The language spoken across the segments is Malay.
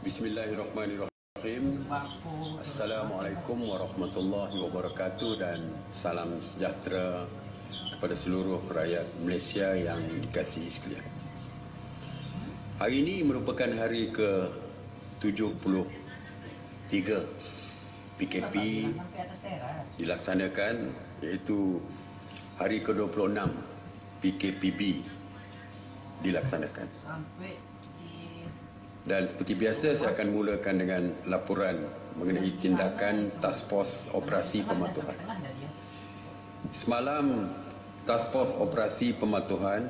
Bismillahirrahmanirrahim. Assalamualaikum warahmatullahi wabarakatuh dan salam sejahtera kepada seluruh rakyat Malaysia yang dikasihi sekalian. Hari ini merupakan hari ke-73 PKP dilaksanakan, iaitu hari ke-26 PKPB dilaksanakan. Dan seperti biasa saya akan mulakan dengan laporan mengenai tindakan Task Force Operasi Pematuhan. Semalam Task Force Operasi Pematuhan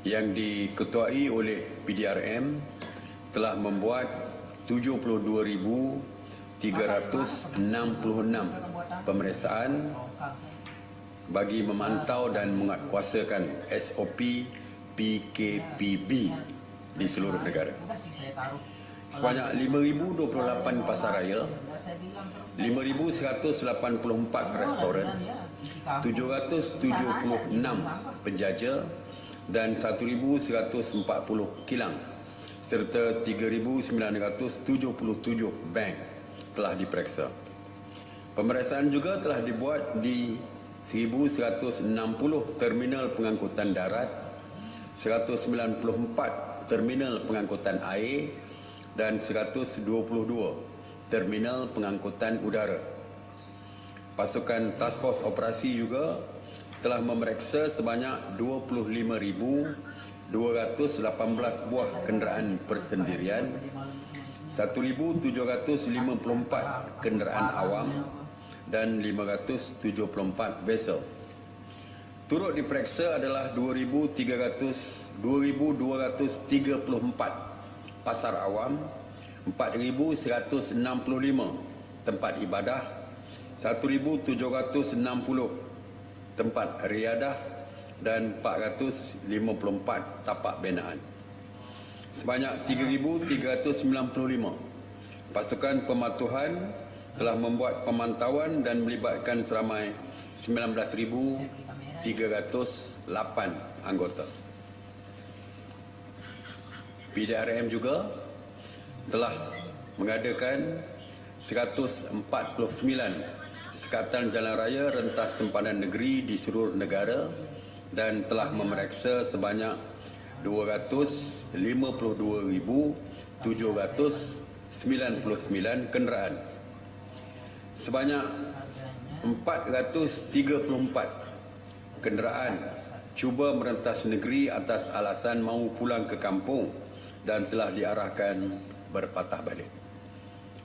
yang diketuai oleh PDRM telah membuat 72,366 pemeriksaan bagi memantau dan menguatkuasakan SOP PKPB di seluruh negara. Sebanyak 5,028 pasaraya, 5,184 restoran, 776 penjaja dan 1,140 kilang serta 3,977 bank telah diperiksa. Pemeriksaan juga telah dibuat di 1,160 terminal pengangkutan darat, 194 terminal pengangkutan air dan 122 terminal pengangkutan udara. Pasukan Task Force Operasi juga telah memeriksa sebanyak 25,218 buah kenderaan persendirian, 1,754 kenderaan awam dan 574 vesel. Turut diperiksa adalah 2,234 pasar awam, 4,165 tempat ibadah, 1,760 tempat riadah dan 454 tapak binaan. Sebanyak 3,395 pasukan pematuhan telah membuat pemantauan dan melibatkan seramai 19,308 anggota. PDRM juga telah mengadakan 149 sekatan jalan raya rentas sempadan negeri di seluruh negara dan telah memeriksa sebanyak 252,799 kenderaan. Sebanyak 434 kenderaan cuba merentas negeri atas alasan mahu pulang ke kampung dan telah diarahkan berpatah balik.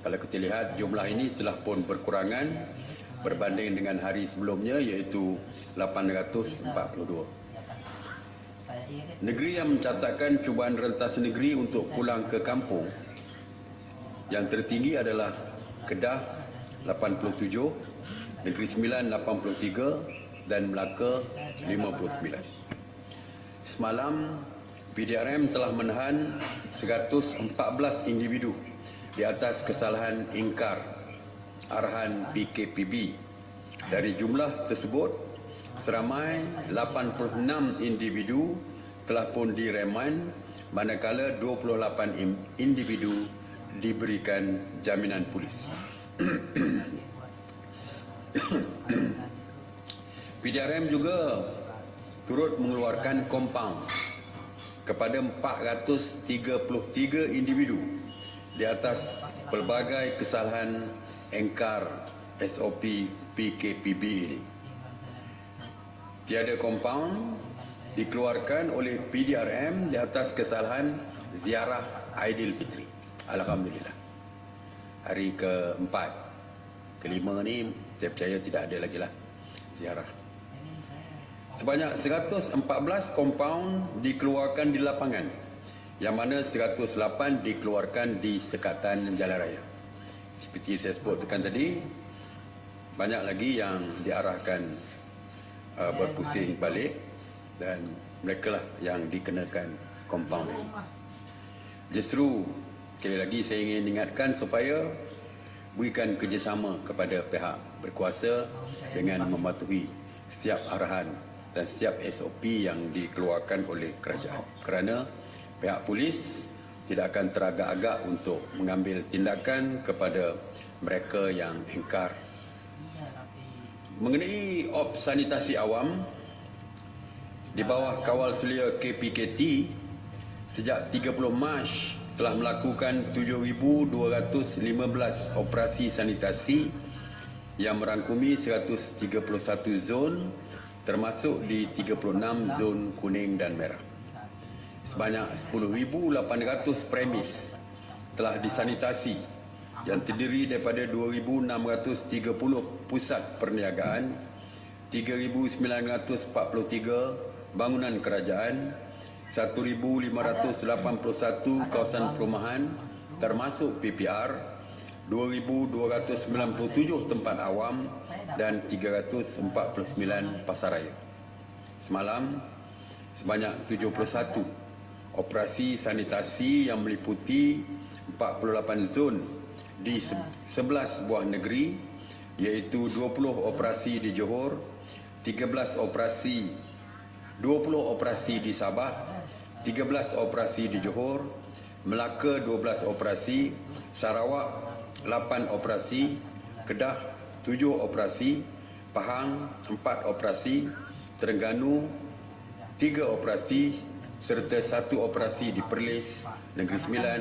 Kalau kita lihat, jumlah ini telah pun berkurangan berbanding dengan hari sebelumnya, iaitu 842. Negeri yang mencatatkan cubaan rentas negeri untuk pulang ke kampung yang tertinggi adalah Kedah 87, Negeri Sembilan 83 dan Melaka 59. Semalam PDRM telah menahan 114 individu di atas kesalahan ingkar arahan PKPB. Dari jumlah tersebut, seramai 86 individu telah pun diremand, manakala 28 individu diberikan jaminan polis. PDRM juga turut mengeluarkan kompaun kepada 433 individu di atas pelbagai kesalahan engkar SOP PKPB ini. Tiada kompaun dikeluarkan oleh PDRM di atas kesalahan ziarah Aidilfitri. Alhamdulillah. Hari ke-4, ke-5 ni saya percaya tidak ada lagi lah ziarah. Sebanyak 114 kompaun dikeluarkan di lapangan, yang mana 108 dikeluarkan di sekatan jalan raya. Seperti saya sebutkan tadi, banyak lagi yang diarahkan berpusing balik dan mereka lah yang dikenakan kompaun ini. Justru sekali lagi saya ingin ingatkan supaya berikan kerjasama kepada pihak berkuasa dengan mematuhi setiap arahan dan setiap SOP yang dikeluarkan oleh kerajaan. Kerana pihak polis tidak akan teragak-agak untuk mengambil tindakan kepada mereka yang ingkar. Mengenai sanitasi awam, di bawah kawal sulia KPKT, sejak 30 Mac telah melakukan 7,215 operasi sanitasi yang merangkumi 131 zon, termasuk di 36 zon kuning dan merah. Sebanyak 10,800 premis telah disanitasi yang terdiri daripada 2,630 pusat perniagaan, 3,943 bangunan kerajaan, 1,581 kawasan perumahan termasuk PPR, 2,297 tempat awam dan 349 pasaraya. Semalam, sebanyak 71 operasi sanitasi yang meliputi 48 zon di 11 buah negeri, iaitu 20 operasi di Johor, 20 operasi di Sabah, 13 operasi di Johor, Melaka 12 operasi, Sarawak 8 operasi, Kedah 7 operasi, Pahang 4 operasi, Terengganu 3 operasi serta 1 operasi di Perlis, Negeri Sembilan,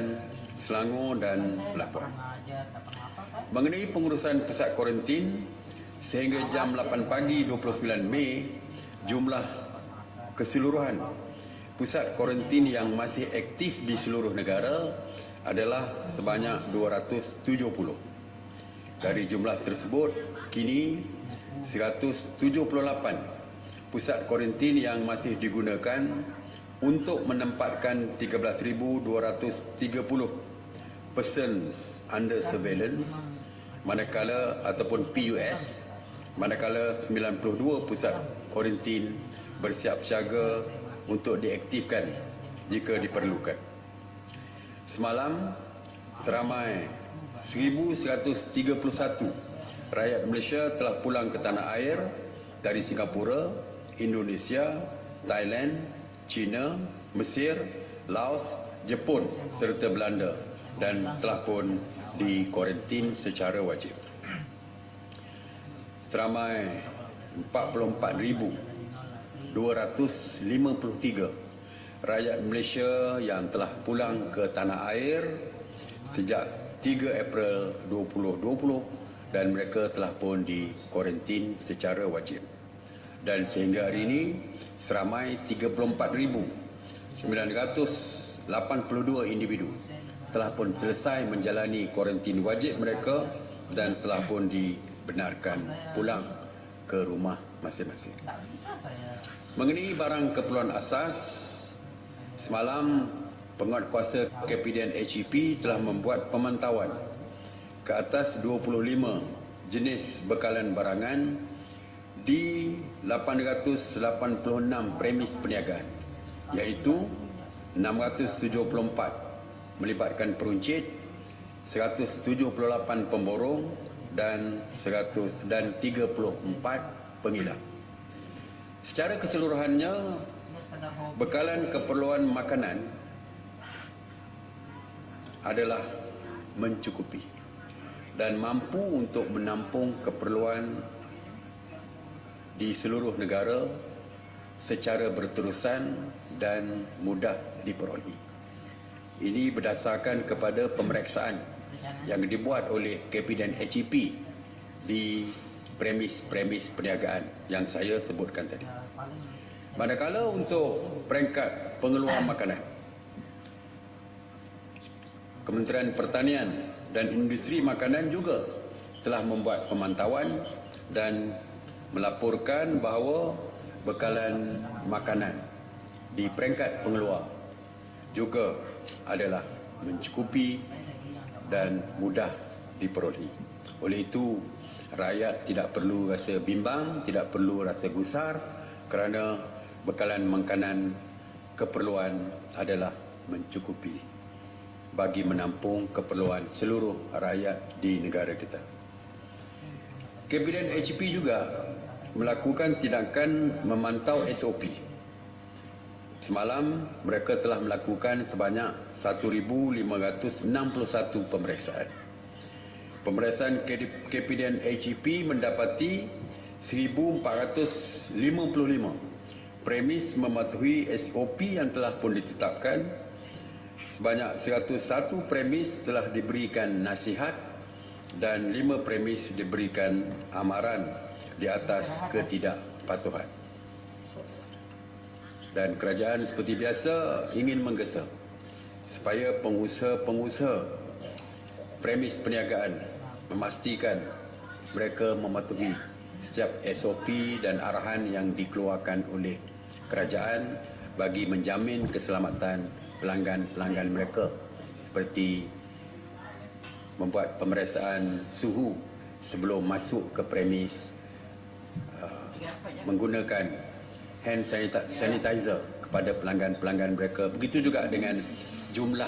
Selangor dan Labuan. Mengenai pengurusan pusat kuarantin, sehingga jam 8 pagi 29 Mei, jumlah keseluruhan pusat kuarantin yang masih aktif di seluruh negara adalah sebanyak 270. Dari jumlah tersebut, kini 178 pusat kuarantin yang masih digunakan untuk menempatkan 13,230 person under surveillance, manakala ataupun PUS, manakala 92 pusat kuarantin bersiap siaga untuk diaktifkan jika diperlukan. Semalam, seramai 1,131 rakyat Malaysia telah pulang ke tanah air dari Singapura, Indonesia, Thailand, China, Mesir, Laos, Jepun serta Belanda dan telah pun dikuarantin secara wajib. Seramai 44,253 rakyat Malaysia yang telah pulang ke tanah air sejak 3 April 2020 dan mereka telah pun dikuarantin secara wajib. Dan sehingga hari ini, seramai 34,982 individu telah pun selesai menjalani kuarantin wajib mereka dan telah pun dibenarkan pulang ke rumah masing-masing. Mengenai barang keperluan asas, semalam penguatkuasa KPDN HEP telah membuat pemantauan ke atas 25 jenis bekalan barangan di 886 premis perniagaan, iaitu 674 melibatkan peruncit, 178 pemborong dan 34 pengilang. Secara keseluruhannya, bekalan keperluan makanan adalah mencukupi dan mampu untuk menampung keperluan di seluruh negara secara berterusan dan mudah diperoleh. Ini berdasarkan kepada pemeriksaan yang dibuat oleh KPDN HEP di premis-premis perniagaan yang saya sebutkan tadi. Manakala untuk peringkat pengeluar makanan, Kementerian Pertanian dan Industri Makanan juga telah membuat pemantauan dan melaporkan bahawa bekalan makanan di peringkat pengeluar juga adalah mencukupi dan mudah diperoleh. Oleh itu, rakyat tidak perlu rasa bimbang, tidak perlu rasa gusar kerana bekalan makanan keperluan adalah mencukupi bagi menampung keperluan seluruh rakyat di negara kita. KPDN HEP juga melakukan tindakan memantau SOP. Semalam mereka telah melakukan sebanyak 1,561 pemeriksaan. Pemeriksaan KPDN HEP mendapati 1,455 premis mematuhi SOP yang telah pun ditetapkan. Sebanyak 101 premis telah diberikan nasihat dan 5 premis diberikan amaran di atas ketidakpatuhan. Dan kerajaan seperti biasa ingin menggesa supaya pengusaha-pengusaha premis perniagaan memastikan mereka mematuhi setiap SOP dan arahan yang dikeluarkan oleh kerajaan bagi menjamin keselamatan pelanggan-pelanggan mereka, seperti membuat pemeriksaan suhu sebelum masuk ke premis, menggunakan hand sanitizer kepada pelanggan-pelanggan mereka. Begitu juga dengan jumlah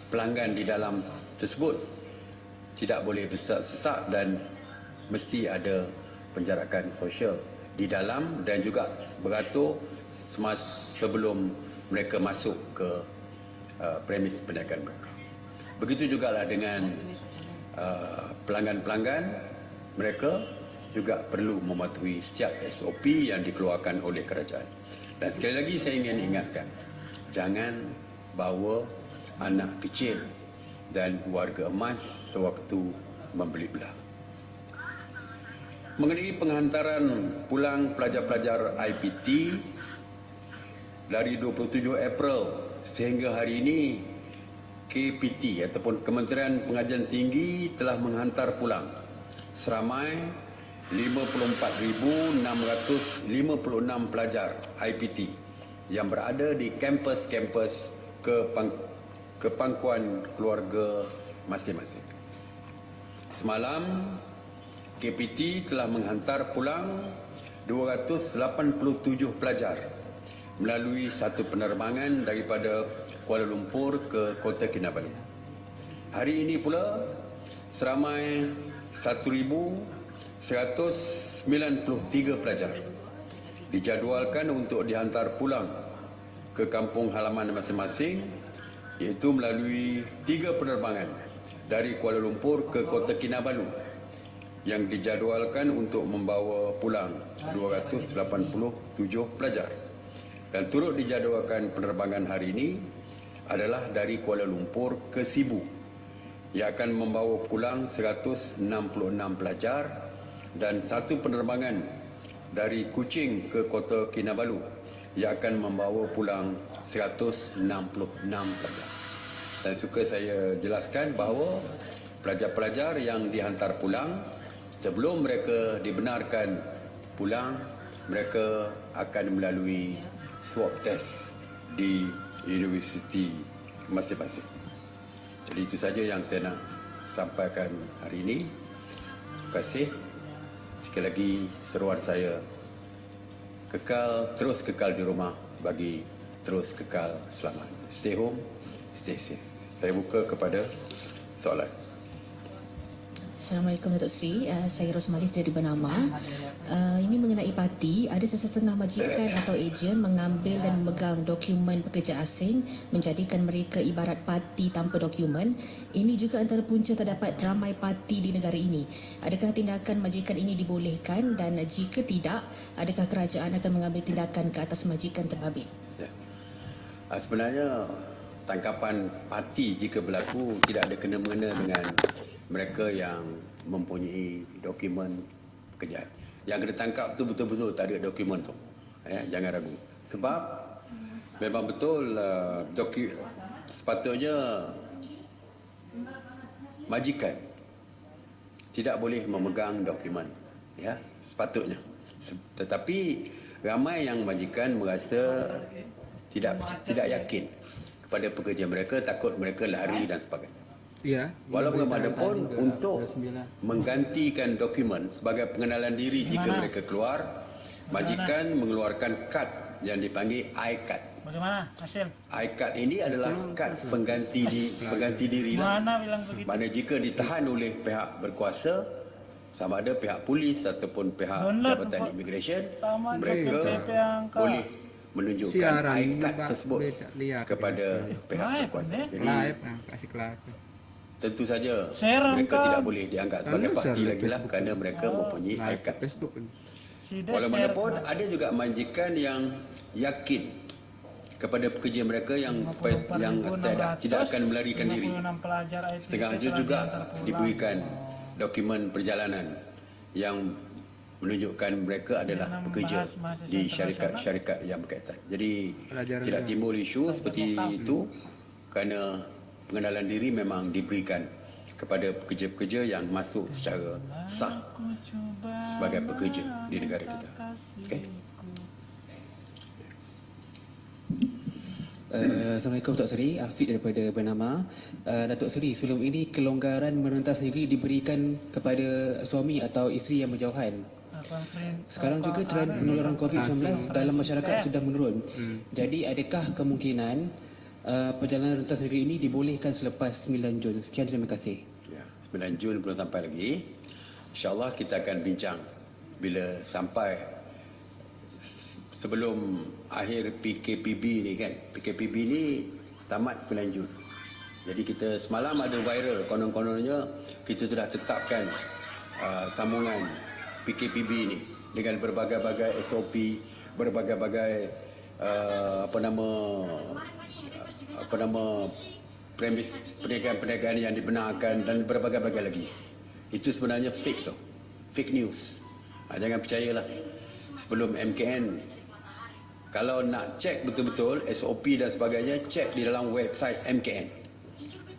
pelanggan di dalam tersebut. Tidak boleh bersesak dan mesti ada penjarakan sosial di dalam dan juga beratur sebelum mereka masuk ke premis perniagaan mereka. Begitu juga dengan pelanggan-pelanggan mereka juga perlu mematuhi setiap SOP yang dikeluarkan oleh kerajaan. Dan sekali lagi saya ingin ingatkan, jangan bawa anak kecil dan warga emas sewaktu membeli belah. Mengenai penghantaran pulang pelajar-pelajar IPT dari 27 April sehingga hari ini, KPT ataupun Kementerian Pengajian Tinggi telah menghantar pulang seramai 54,656 pelajar IPT yang berada di kampus-kampus kepangkuan keluarga masing-masing. Semalam, KPT telah menghantar pulang 287 pelajar melalui satu penerbangan daripada Kuala Lumpur ke Kota Kinabalu. Hari ini pula, seramai 1,193 pelajar dijadualkan untuk dihantar pulang ke kampung halaman masing-masing, iaitu melalui 3 penerbangan dari Kuala Lumpur ke Kota Kinabalu yang dijadualkan untuk membawa pulang 287 pelajar. Dan turut dijadualkan penerbangan hari ini adalah dari Kuala Lumpur ke Sibu yang akan membawa pulang 166 pelajar dan satu penerbangan dari Kuching ke Kota Kinabalu yang akan membawa pulang 166 pelajar. Dan suka saya jelaskan bahawa pelajar-pelajar yang dihantar pulang, sebelum mereka dibenarkan pulang, mereka akan melalui swab test di universiti masing-masing. Jadi itu saja yang saya nak sampaikan hari ini. Terima kasih. Sekali lagi seruan saya, terus kekal di rumah bagi terus kekal selamat. Stay home, stay safe. Saya buka kepada soalan. Assalamualaikum Datuk Seri, saya Rosmalis dari Bernama. Ini mengenai parti, ada sesetengah majikan atau ejen mengambil dan memegang dokumen pekerja asing, menjadikan mereka ibarat parti tanpa dokumen. Ini juga antara punca terdapat ramai parti di negara ini. Adakah tindakan majikan ini dibolehkan dan jika tidak, adakah kerajaan akan mengambil tindakan ke atas majikan terbabit? Ya. Sebenarnya tangkapan parti jika berlaku tidak ada kena-mengena dengan mereka yang mempunyai dokumen pekerjaan. Yang kena tangkap tu betul-betul tak ada dokumen tu. Ya, jangan ragu. Sebab memang betul sepatutnya majikan tidak boleh memegang dokumen. Ya, sepatutnya. Tetapi ramai yang majikan merasa tidak yakin kepada pekerja mereka, takut mereka lari dan sebagainya. Ya, Walaupun bagaimanapun untuk menggantikan dokumen sebagai pengenalan diri jika mereka keluar, majikan mengeluarkan kad yang dipanggil I-Card. Bagaimana hasil? I-Card ini adalah kad pengganti diri. Mana bilang begitu? Mana jika ditahan oleh pihak berkuasa, sama ada pihak polis ataupun pihak Download Jabatan Imigresen, taman mereka KPP yang boleh menunjukkan Siaran iCard ni, tersebut boleh tak lihat kepada pihak Live, berkuasa. eh? Jadi live kasih kelakar. tentu saja Share mereka kan? tidak boleh dianggap sebagai Lalu parti share lagi lah Facebook. kerana mereka mempunyai Live iCard. Facebook pun. Sida Walau share manapun ada juga majikan yang yakin kepada pekerja mereka yang tidak akan melarikan diri. 56 pelajar IT Setengah itu je telah juga diantar pulang. diberikan dokumen perjalanan yang menunjukkan mereka adalah Dalam pekerja bahas mahasiswa di internasional. syarikat-syarikat yang berkaitan. Jadi Pelajaran tidak dia. timbul isu seperti itu kerana pengenalan diri memang diberikan kepada pekerja-pekerja yang masuk secara sah Aku cuba sebagai pekerja di negara kita. kasihku. Okey. Assalamualaikum Datuk Seri, Afiq daripada Bernama. Datuk Seri, sebelum ini kelonggaran merentas negeri diberikan kepada suami atau isteri yang berjauhan. Sekarang juga trend penularan COVID-19 dalam masyarakat sudah menurun. Jadi adakah kemungkinan perjalanan rentas negeri ini dibolehkan selepas 9 Jun? Sekian, terima kasih. Ya, 9 Jun belum sampai lagi. InsyaAllah kita akan bincang bila sampai sebelum akhir PKPB ni kan. PKPB ni tamat 9 Jun. Jadi kita semalam ada viral konon-kononnya kita sudah tetapkan sambungan PKPB ni dengan berbagai-bagai SOP, berbagai-bagai premis perniagaan-perniagaan yang dibenarkan dan berbagai-bagai lagi. Itu sebenarnya fake tu. Fake news. Jangan percayalah. Sebelum MKN, kalau nak cek betul-betul SOP dan sebagainya, cek di dalam website MKN.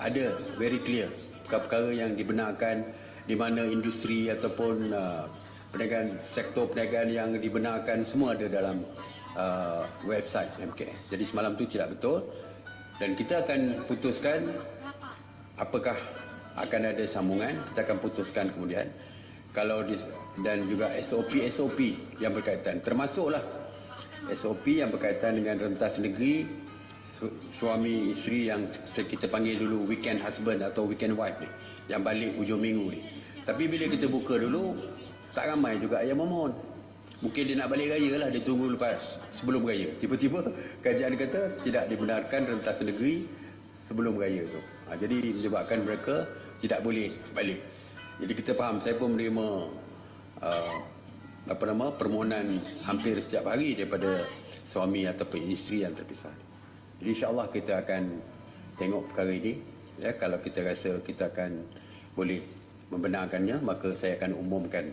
Ada very clear perkara-perkara yang dibenarkan, di mana industri ataupun perniagaan, sektor perniagaan yang dibenarkan, semua ada dalam website MKN. Jadi semalam tu tidak betul dan kita akan putuskan apakah akan ada sambungan. Kita akan putuskan kemudian kalau dan juga SOP yang berkaitan, termasuklah SOP yang berkaitan dengan rentas negeri, suami isteri yang kita panggil dulu weekend husband atau weekend wife ni, yang balik hujung minggu ni. Tapi bila kita buka dulu, tak ramai juga yang memohon. Mungkin dia nak balik raya lah, dia tunggu lepas sebelum raya. Tiba-tiba kajian kata tidak dibenarkan rentas negeri sebelum raya tu. Jadi menyebabkan mereka tidak boleh balik. Jadi kita faham, saya pun menerima permohonan hampir setiap hari daripada suami ataupun isteri yang terpisah. Jadi insya-Allah kita akan tengok perkara ini. Ya, kalau kita rasa kita akan boleh membenarkannya, maka saya akan umumkan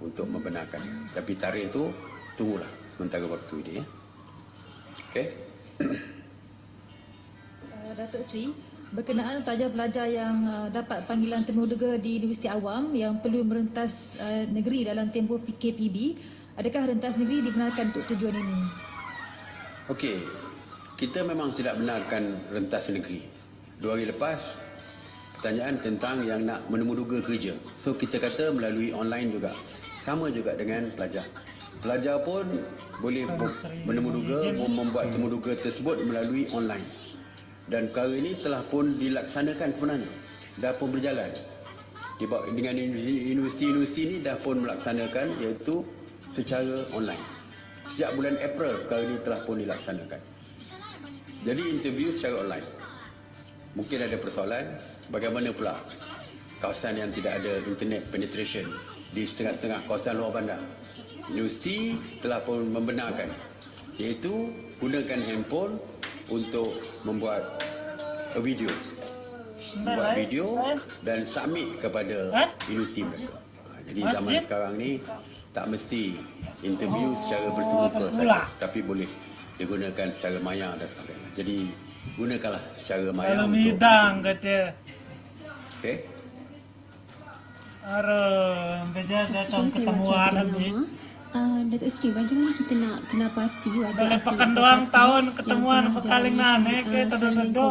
untuk membenarkannya. Tapi tarikh itu tunggulah sementara waktu ini. Ya. Okey. Datuk Seri, berkenaan pelajar-pelajar yang dapat panggilan temuduga di Universiti Awam yang perlu merentas negeri dalam tempoh PKPB, adakah rentas negeri dibenarkan untuk tujuan ini? Okey. Kita memang tidak benarkan rentas negeri. 2 hari lepas pertanyaan tentang yang nak menemuduga kerja. So kita kata melalui online juga. Sama juga dengan pelajar. Pelajar pun boleh menemuduga, membuat temuduga tersebut melalui online. Dan perkara ini telah pun dilaksanakan sebenarnya. Dah pun berjalan. Dengan universiti-universiti ini dah pun melaksanakan, iaitu secara online. Sejak bulan April perkara ini telah pun dilaksanakan. Jadi interview secara online. Mungkin ada persoalan, bagaimana pula kawasan yang tidak ada internet penetration di setengah-setengah kawasan luar bandar. Universiti telah pun membenarkan, iaitu gunakan handphone untuk membuat video. Buat video dan submit kepada universiti mereka. Jadi zaman sekarang ni tak mesti interview secara bersemuka saja, tapi boleh digunakan secara maya dan sebagainya. Jadi gunakanlah secara maya Kalau untuk midang kata. okey. Beja datang Soalan saya ketemuan wakil nanti. Bernama, Datuk Seri, bagaimana kita nak kena pasti Dalam pekan doang tahun ketemuan pekaling nane ke tedo-tedo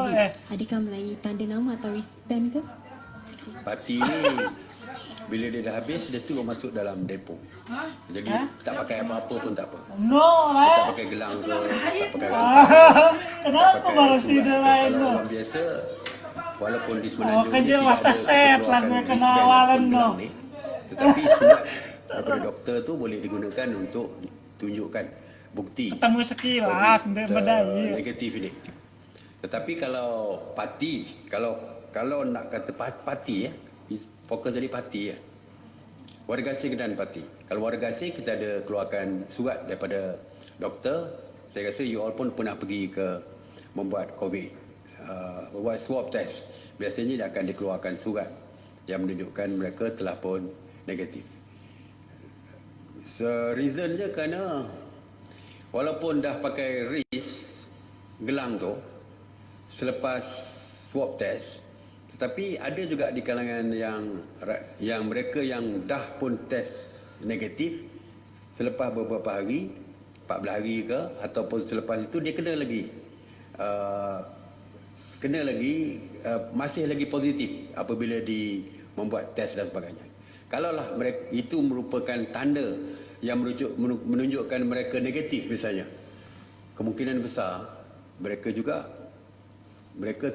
adakah melalui tanda nama atau wristband ke? Parti ni bila dia dah habis, dia suruh masuk dalam depo. Jadi tak pakai apa-apa pun tak apa. No Tak pakai gelang ke, tak pakai Kenapa baru sida lain Kalau no? orang biasa, walaupun di Semenanjung kerja ni tidak mata ada set lah keluarkan kena wristband awalan, ataupun no. gelang ni. Tetapi surat daripada doktor tu boleh digunakan untuk tunjukkan bukti Ketemu sekilas, ndek bedai. negatif ini. Tetapi kalau parti, kalau nak kata parti ya, fokus jadi parti ya. Warga asing dan parti. Kalau warga asing kita ada keluarkan surat daripada doktor. Saya rasa you all pun pernah pergi ke membuat COVID, membuat swab test. Biasanya dia akan dikeluarkan surat yang menunjukkan mereka telah pun negatif. Reasonnya kerana walaupun dah pakai wrist gelang tu selepas swab test, tetapi ada juga di kalangan yang mereka yang dah pun test negatif selepas beberapa hari, 14 hari ke ataupun selepas itu dia kena lagi masih lagi positif apabila membuat test dan sebagainya. Kalaulah mereka itu merupakan tanda yang menunjukkan mereka negatif misalnya, kemungkinan besar mereka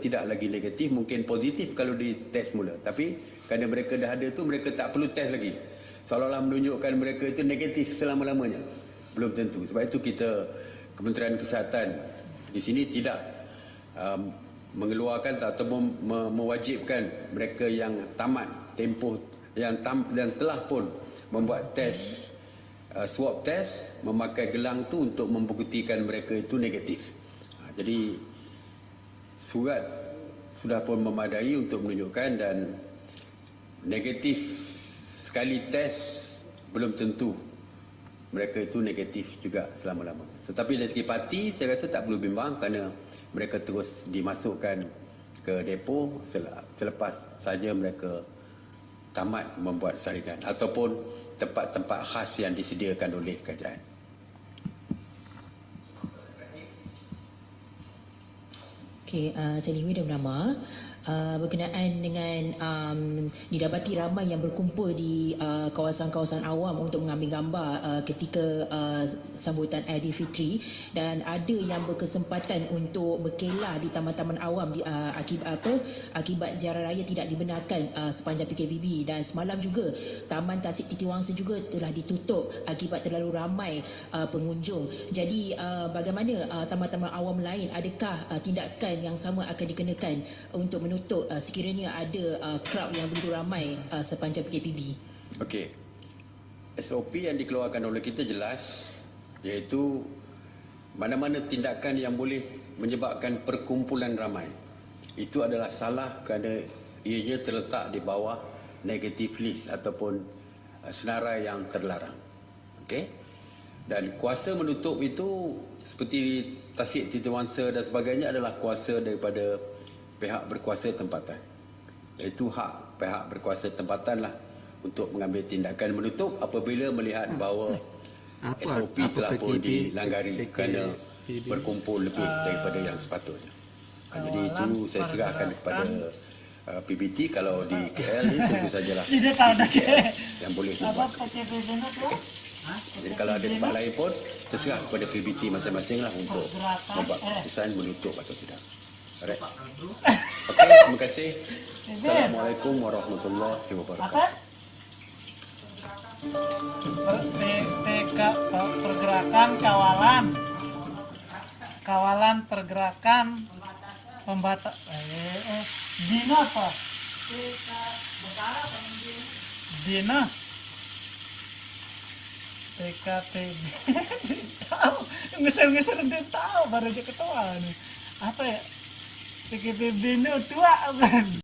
tidak lagi negatif, mungkin positif kalau di test mula. Tapi kerana mereka dah ada tu, mereka tak perlu test lagi. Seolah-olah menunjukkan mereka itu negatif selama-lamanya. Belum tentu. Sebab itu Kementerian Kesihatan di sini tidak mengeluarkan atau mewajibkan mereka yang tamat tempoh dan telah pun membuat test swab test memakai gelang tu untuk membuktikan mereka itu negatif. Jadi surat sudah pun memadai untuk menunjukkan, dan negatif sekali test belum tentu mereka itu negatif juga selama-lama. Tetapi dari segi parti saya rasa tak perlu bimbang kerana mereka terus dimasukkan ke depo selepas saja mereka tamat membuat salinan ataupun tempat-tempat khas yang disediakan oleh kerajaan. Okey, saya Liwi dan Bernama. Berkenaan dengan didapati ramai yang berkumpul di kawasan-kawasan awam untuk mengambil gambar ketika sambutan Aidilfitri, dan ada yang berkesempatan untuk berkelah di taman-taman awam akibat ziarah raya tidak dibenarkan sepanjang PKPB, dan semalam juga Taman Tasik Titiwangsa juga telah ditutup akibat terlalu ramai pengunjung. Jadi bagaimana taman-taman awam lain, adakah tindakan yang sama akan dikenakan untuk menutup sekiranya ada crowd yang begitu ramai sepanjang PKPB? Okey. SOP yang dikeluarkan oleh kita jelas, iaitu mana-mana tindakan yang boleh menyebabkan perkumpulan ramai. Itu adalah salah kerana ianya terletak di bawah negative list ataupun senarai yang terlarang. Okey. Dan kuasa menutup itu seperti Tasik Titiwangsa dan sebagainya adalah kuasa daripada pihak berkuasa tempatan. Itu hak pihak berkuasa tempatan lah untuk mengambil tindakan menutup apabila melihat bahawa SOP telah pun dilanggari kerana berkumpul lebih daripada yang sepatutnya. Jadi itu saya serahkan kepada PBT. Kalau di KL ni tentu sajalah yang boleh dibuat. Jadi kalau ada tempat lain pun terserah kepada PBT masing-masing lah untuk membuat keputusan menutup atau tidak. Alright. Okey, terima kasih. Assalamualaikum warahmatullahi wabarakatuh. Pergerakan kawalan pergerakan pembatas Dina apa? Dina TKTB. Tahu, ngeser-ngeser dia tahu baru dia ketawa nih. Apa ya? PKPB ini tua kan?